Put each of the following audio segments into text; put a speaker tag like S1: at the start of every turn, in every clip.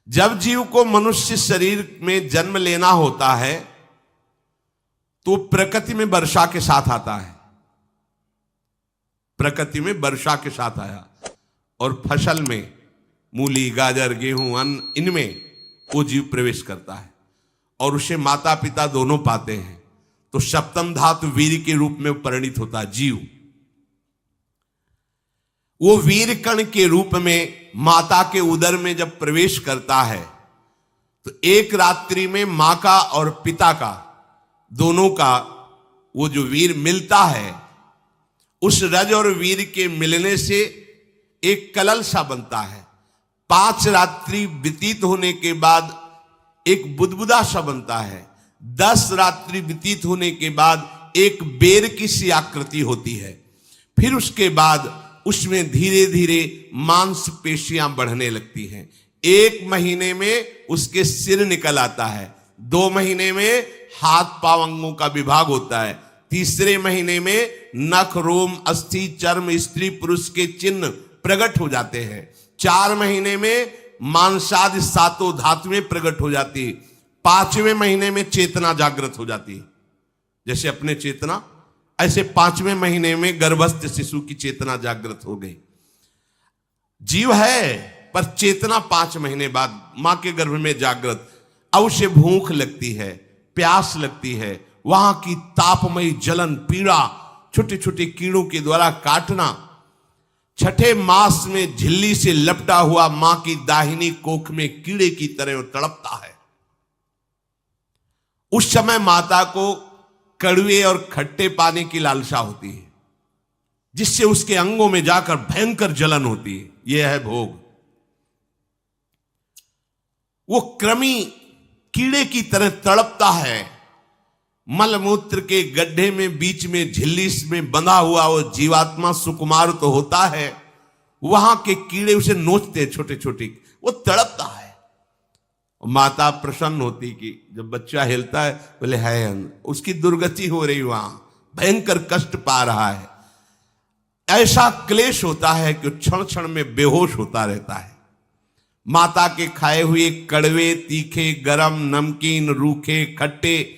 S1: जब जीव को मनुष्य शरीर में जन्म लेना होता है तो प्रकृति में वर्षा के साथ आता है, प्रकृति में वर्षा के साथ आया, और फसल में मूली, गाजर, गेहूं, अन्न, इनमें वो जीव प्रवेश करता है और उसे माता पिता दोनों पाते हैं। तो सप्तम धातु वीर के रूप में परिणित होता है जीव। वो वीर कण के रूप में माता के उदर में जब प्रवेश करता है तो एक रात्रि में मां का और पिता का, दोनों का वो जो वीर मिलता है, उस रज और वीर के मिलने से एक कलल सा बनता है। 5 रात्रि व्यतीत होने के बाद एक बुदबुदा सा बनता है। 10 रात्रि व्यतीत होने के बाद एक बेर की सी आकृति होती है। फिर उसके बाद उसमें धीरे धीरे मांसपेशियां बढ़ने लगती हैं। 1 महीने में उसके सिर निकल आता है, 2 महीने में हाथ पांव अंगों का विभाग होता है, तीसरे महीने में नख, रोम, अस्थि, चर्म, स्त्री पुरुष के चिन्ह प्रकट हो जाते हैं, 4 महीने में मांसादि 7 धातुएं प्रकट हो जाती है, 5वें महीने में चेतना जागृत हो जाती है। जैसे अपने चेतना, ऐसे 5वें महीने में गर्भस्थ शिशु की चेतना जागृत हो गई। जीव है पर चेतना 5 महीने बाद मां के गर्भ में जागृत। अब उसे भूख लगती है, प्यास लगती है, वहां की तापमयी जलन, पीड़ा, छोटे छोटे कीड़ों के द्वारा काटना। 6ठे मास में झिल्ली से लपटा हुआ मां की दाहिनी कोख में कीड़े की तरह तड़पता है। उस समय माता को कड़वे और खट्टे पानी की लालसा होती है, जिससे उसके अंगों में जाकर भयंकर जलन होती है। यह है भोग। वो कृमि कीड़े की तरह तड़पता है। मलमूत्र के गड्ढे में बीच में झिल्ली में बंधा हुआ वो जीवात्मा सुकुमार तो होता है, वहां के कीड़े उसे नोचते छोटे छोटे, वो तड़पता है। माता प्रसन्न होती कि जब बच्चा हिलता है, बोले है उसकी दुर्गति हो रही, वहां भयंकर कष्ट पा रहा है। ऐसा क्लेश होता है कि क्षण क्षण में बेहोश होता रहता है। माता के खाए हुए कड़वे, तीखे, गरम, नमकीन, रूखे, खट्टे,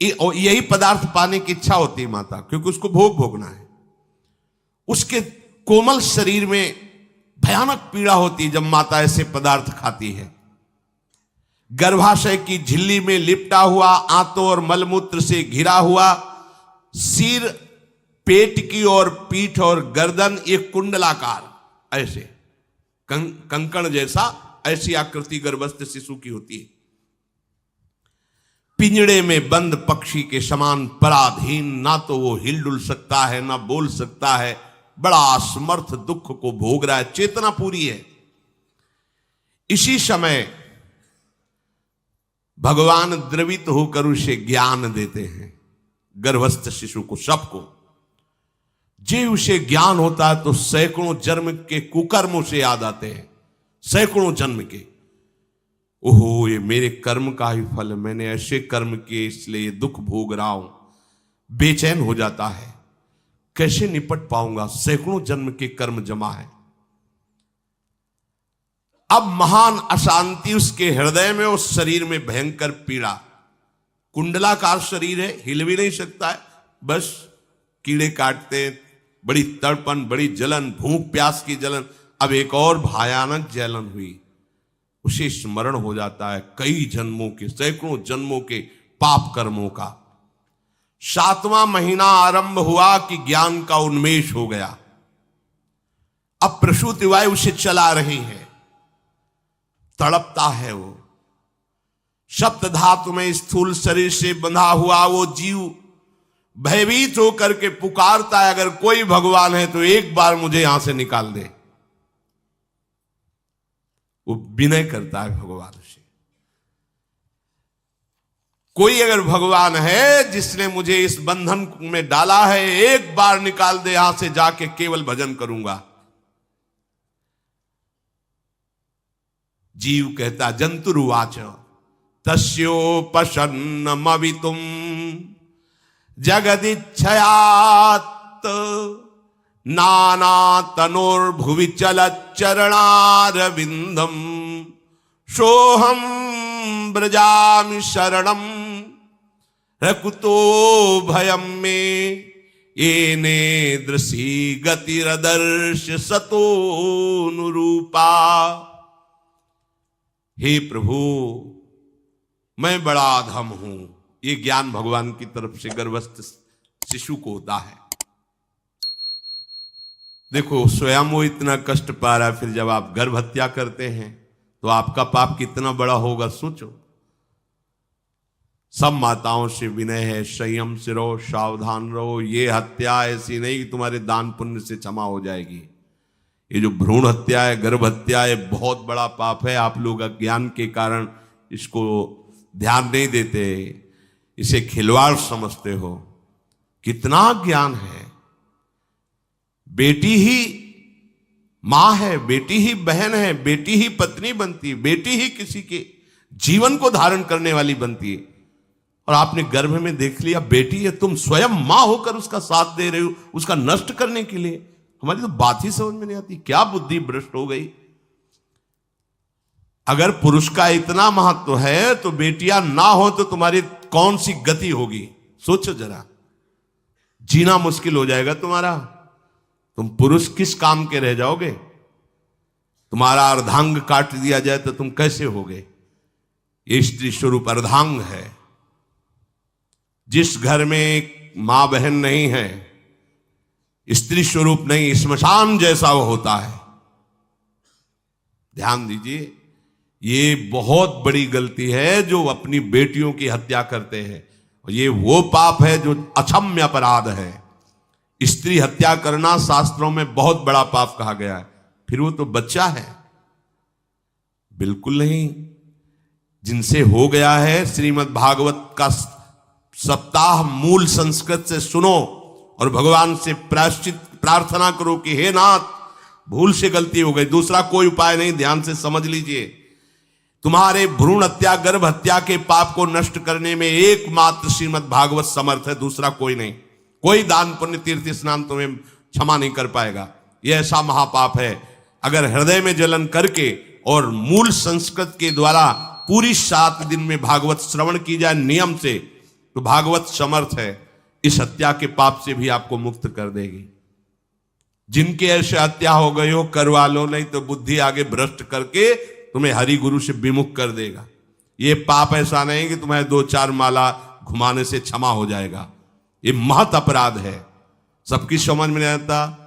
S1: यही पदार्थ पाने की इच्छा होती है माता, क्योंकि उसको भोग भोगना है। उसके कोमल शरीर में भयानक पीड़ा होती है जब माता ऐसे पदार्थ खाती है। गर्भाशय की झिल्ली में लिपटा हुआ, आंतों और मलमूत्र से घिरा हुआ सिर, पेट की और पीठ और गर्दन एक कुंडलाकार, ऐसे कंकण जैसा, ऐसी आकृति गर्भस्थ शिशु की होती है। पिंजड़े में बंद पक्षी के समान पराधीन, ना तो वो हिलडुल सकता है ना बोल सकता है, बड़ा असमर्थ दुख को भोग रहा है, चेतना पूरी है। इसी समय भगवान द्रवित होकर उसे ज्ञान देते हैं, गर्भस्थ शिशु को, सबको। जे उसे ज्ञान होता है तो सैकड़ों जन्म के कुकर्मों से याद आते हैं, सैकड़ों जन्म के। ओहो, ये मेरे कर्म का ही फल है, मैंने ऐसे कर्म किए इसलिए ये दुख भोग रहा हूं। बेचैन हो जाता है, कैसे निपट पाऊंगा, सैकड़ों जन्म के कर्म जमा है। अब महान अशांति उसके हृदय में, उस शरीर में भयंकर पीड़ा। कुंडलाकार शरीर है, हिल भी नहीं सकता है, बस कीड़े काटते, बड़ी तड़पन, बड़ी जलन, भूख प्यास की जलन। अब एक और भयानक जलन हुई, उसे स्मरण हो जाता है कई जन्मों के, सैकड़ों जन्मों के पाप कर्मों का। 7वां महीना आरंभ हुआ कि ज्ञान का उन्मेष हो गया। अब प्रसूति वायु उसे चला रही है, तड़पता है वो। सप्त धातु में स्थूल शरीर से बंधा हुआ वो जीव भयभीत होकर के पुकारता है, अगर कोई भगवान है तो एक बार मुझे यहां से निकाल दे। वो विनय करता है भगवान से, कोई अगर भगवान है जिसने मुझे इस बंधन में डाला है, एक बार निकाल दे, यहां से जाके केवल भजन करूंगा। जीव कहता, जंतुरुवाच तस्योपसन्नमवितुम जगदिच्छयात् नाना तनोर्भुवि चलच्चरणारविंदम सोहम ब्रजामि शरणम रकुतो भयम में येने दृशी गतिरदर्श सतोनुरूपा। हे प्रभु, मैं बड़ा अधम हूं। ये ज्ञान भगवान की तरफ से गर्भस्थ शिशु को होता है। देखो, स्वयं वो इतना कष्ट पा रहा है, फिर जब आप गर्भ हत्या करते हैं तो आपका पाप कितना बड़ा होगा, सोचो। सब माताओं से विनय है, संयम से रहो, सावधान रहो। ये हत्या ऐसी नहीं कि तुम्हारे दान पुण्य से क्षमा हो जाएगी। ये जो भ्रूण हत्या है, गर्भ हत्या है, बहुत बड़ा पाप है। आप लोग अज्ञान के कारण इसको ध्यान नहीं देते, इसे खिलवाड़ समझते हो। कितना ज्ञान है। बेटी ही मां है, बेटी ही बहन है, बेटी ही पत्नी बनती है, बेटी ही किसी के जीवन को धारण करने वाली बनती है। और आपने गर्भ में देख लिया बेटी है, तुम स्वयं मां होकर उसका साथ दे रहे हो, उसका नष्ट करने के लिए। हमारी तो बात ही समझ में नहीं आती, क्या बुद्धि भ्रष्ट हो गई। अगर पुरुष का इतना महत्व है तो बेटियां ना हो तो तुम्हारी कौन सी गति होगी, सोचो जरा। जीना मुश्किल हो जाएगा तुम्हारा। तुम पुरुष किस काम के रह जाओगे। तुम्हारा अर्धांग काट दिया जाए तो तुम कैसे होगे। ये स्त्री स्वरूप अर्धांग है। जिस घर में मां बहन नहीं है, स्त्री स्वरूप नहीं, श्मशान जैसा वो होता है। ध्यान दीजिए, ये बहुत बड़ी गलती है जो अपनी बेटियों की हत्या करते हैं। और ये वो पाप है जो अक्षम्य अपराध है। स्त्री हत्या करना शास्त्रों में बहुत बड़ा पाप कहा गया है। फिर वो तो बच्चा है, बिल्कुल नहीं। जिनसे हो गया है, श्रीमद् भागवत का सप्ताह मूल संस्कृत से सुनो और भगवान से प्रायश्चित प्रार्थना करो कि हे नाथ, भूल से गलती हो गई, दूसरा कोई उपाय नहीं। ध्यान से समझ लीजिए, तुम्हारे भ्रूण हत्या, गर्भ हत्या के पाप को नष्ट करने में एकमात्र श्रीमद् भागवत समर्थ है, दूसरा कोई नहीं। कोई दान पुण्य तीर्थ स्नान तुम्हें क्षमा नहीं कर पाएगा। यह ऐसा महापाप है। अगर हृदय में जलन करके और मूल संस्कृत के द्वारा पूरी 7 दिन में भागवत श्रवण की जाए नियम से, तो भागवत समर्थ है, इस हत्या के पाप से भी आपको मुक्त कर देगी। जिनके ऐसे हत्या हो गई हो करवा लो, नहीं तो बुद्धि आगे भ्रष्ट करके तुम्हें हरि गुरु से विमुख कर देगा। ये पाप ऐसा नहीं कि तुम्हें 2-4 माला घुमाने से क्षमा हो जाएगा। ये महत अपराध है। सबकी समझ में नहीं आता,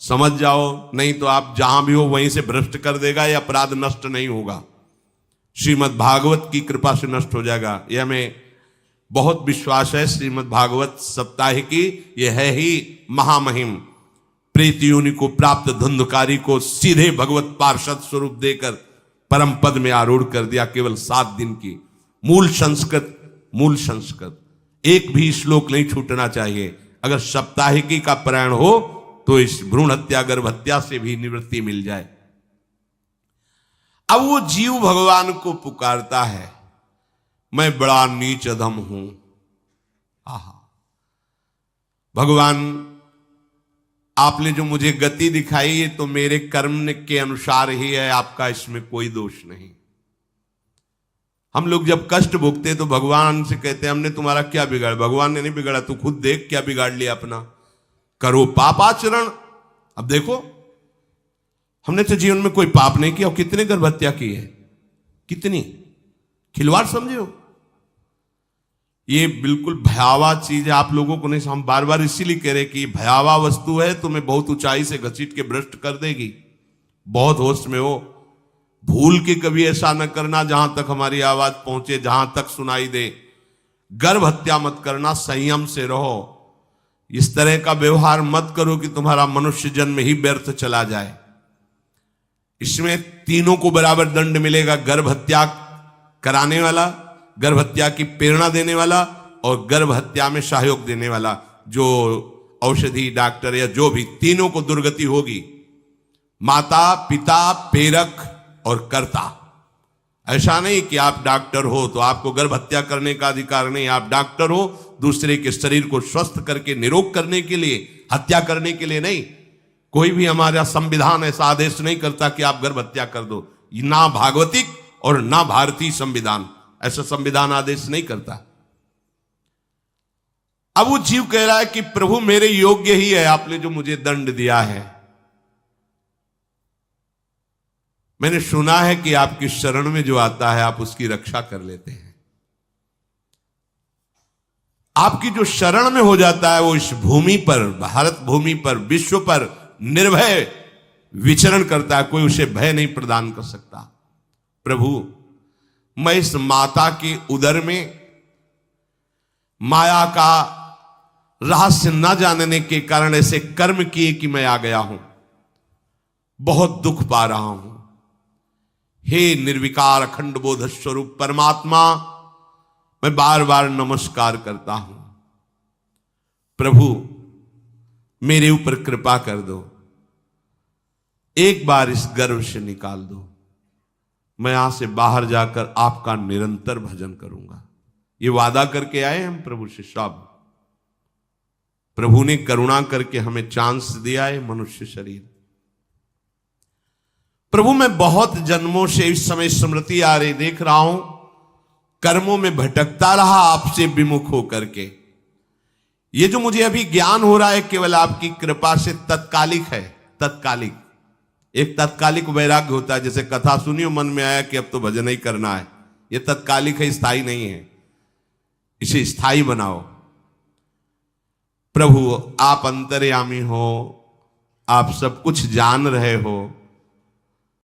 S1: समझ जाओ, नहीं तो आप जहां भी हो वहीं से भ्रष्ट कर देगा। ये अपराध नष्ट नहीं होगा, श्रीमद् भागवत की कृपा से नष्ट हो जाएगा। यह हमें बहुत विश्वास है। श्रीमद् भागवत सप्ताह की यह है ही महामहिम। प्रेत योनि को प्राप्त धुंधकारी को सीधे भगवत पार्षद स्वरूप देकर परम पद में आरूढ़ कर दिया। केवल 7 दिन की मूल संस्कृत एक भी श्लोक नहीं छूटना चाहिए। अगर सप्ताहिकी का पारायण हो तो इस भ्रूण हत्या, गर्भ हत्या से भी निवृत्ति मिल जाए। अब वो जीव भगवान को पुकारता है, मैं बड़ा नीच अधम हूं। आहा, भगवान आपने जो मुझे गति दिखाई है तो मेरे कर्म के अनुसार ही है, आपका इसमें कोई दोष नहीं। हम लोग जब कष्ट भोगते तो भगवान से कहते हैं हमने तुम्हारा क्या बिगाड़ा। भगवान ने नहीं बिगाड़ा, तू खुद देख क्या बिगाड़ लिया अपना। करो पापाचरण। अब देखो, हमने तो जीवन में कोई पाप नहीं किया और कितने गर्भ हत्या की है, कितनी खिलवाड़ समझे हो। ये बिल्कुल भयावह चीज है। आप लोगों को नहीं, हम बार बार इसीलिए कह रहे कि भयावह वस्तु है, तुम्हें बहुत ऊंचाई से घसीट के भ्रष्ट कर देगी। बहुत होश में हो, भूल के कभी ऐसा न करना जहां तक हमारी आवाज पहुंचे, जहां तक सुनाई दे। गर्भ हत्या मत करना, संयम से रहो। इस तरह का व्यवहार मत करो कि तुम्हारा मनुष्य जन्म ही व्यर्थ चला जाए। इसमें तीनों को बराबर दंड मिलेगा। गर्भ हत्या कराने वाला, गर्भ हत्या की प्रेरणा देने वाला और गर्भ हत्या में सहयोग देने वाला, जो औषधि डॉक्टर या जो भी, तीनों को दुर्गति होगी। माता, पिता, प्रेरक और कर्ता। ऐसा नहीं कि आप डॉक्टर हो तो आपको गर्भ हत्या करने का अधिकार नहीं। आप डॉक्टर हो दूसरे के शरीर को स्वस्थ करके निरोग करने के लिए, हत्या करने के लिए नहीं। कोई भी हमारा संविधान ऐसा आदेश नहीं करता कि आप गर्भ हत्या कर दो, ना भागवतिक और ना भारतीय संविधान। ऐसा संविधान आदेश नहीं करता। अब वो जीव कह रहा है कि प्रभु मेरे योग्य ही है आपने जो मुझे दंड दिया है। मैंने सुना है कि आपकी शरण में जो आता है आप उसकी रक्षा कर लेते हैं। आपकी जो शरण में हो जाता है वो इस भूमि पर, भारत भूमि पर, विश्व पर निर्भय विचरण करता है। कोई उसे भय नहीं प्रदान कर सकता। प्रभु मैं इस माता के उदर में माया का रहस्य न जानने के कारण ऐसे कर्म किए कि मैं आ गया हूं। बहुत दुख पा रहा हूं। हे निर्विकार अखंड बोध स्वरूप परमात्मा, मैं बार बार नमस्कार करता हूं। प्रभु मेरे ऊपर कृपा कर दो। एक बार इस गर्भ से निकाल दो। मैं यहां से बाहर जाकर आपका निरंतर भजन करूंगा। ये वादा करके आए हम प्रभु से सब। प्रभु ने करुणा करके हमें चांस दिया है मनुष्य शरीर। प्रभु मैं बहुत जन्मों से इस समय स्मृति आ रही देख रहा हूं, कर्मों में भटकता रहा आपसे विमुख होकर के। ये जो मुझे अभी ज्ञान हो रहा है केवल आपकी कृपा से तत्कालिक है। तत्कालिक, एक तत्कालिक वैराग्य होता है। जैसे कथा सुनियो मन में आया कि अब तो भजन ही करना है। ये तत्कालिक है, स्थायी नहीं है। इसे स्थायी बनाओ। प्रभु आप अंतर्यामी हो, आप सब कुछ जान रहे हो।